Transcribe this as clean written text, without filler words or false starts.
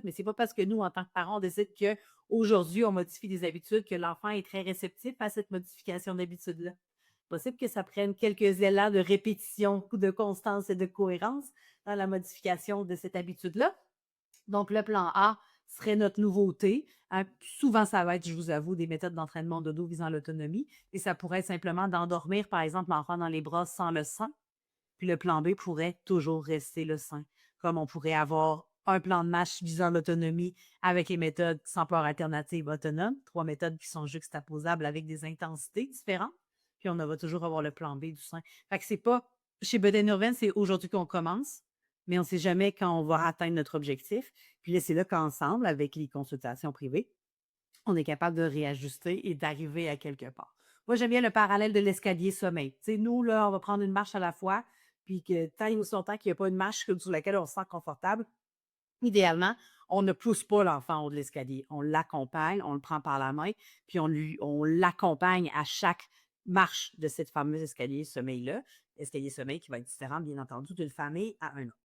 mais c'est pas parce que nous, en tant que parents, on décide qu'aujourd'hui, on modifie des habitudes que l'enfant est très réceptif à cette modification d'habitude-là. Possible que ça prenne quelques élans de répétition, de constance et de cohérence dans la modification de cette habitude-là. Donc, le plan A serait notre nouveauté. Hein. Souvent, ça va être, je vous avoue, des méthodes d'entraînement dodo visant l'autonomie. Et ça pourrait être simplement d'endormir, par exemple, l'enfant dans les bras sans le sein. Puis le plan B pourrait toujours rester le sein. Comme on pourrait avoir un plan de match visant l'autonomie avec les méthodes sans peur alternative autonome, trois méthodes qui sont juxtaposables avec des intensités différentes. Puis on va toujours avoir le plan B du sein. Fait que c'est pas, chez Beden Urbaine, c'est aujourd'hui qu'on commence, mais on ne sait jamais quand on va atteindre notre objectif. Puis là, c'est là qu'ensemble, avec les consultations privées, on est capable de réajuster et d'arriver à quelque part. Moi, j'aime bien le parallèle de l'escalier sommeil. Tu sais, nous, là, on va prendre une marche à la fois, puis que tant et aussi longtemps qu'il n'y a pas une marche sur laquelle on se sent confortable, idéalement, on ne pousse pas l'enfant en haut de l'escalier. On l'accompagne, on le prend par la main, puis on l'accompagne à chaque marche de cette fameuse escalier sommeil-là. Escalier sommeil qui va être différent, bien entendu, d'une famille à un autre.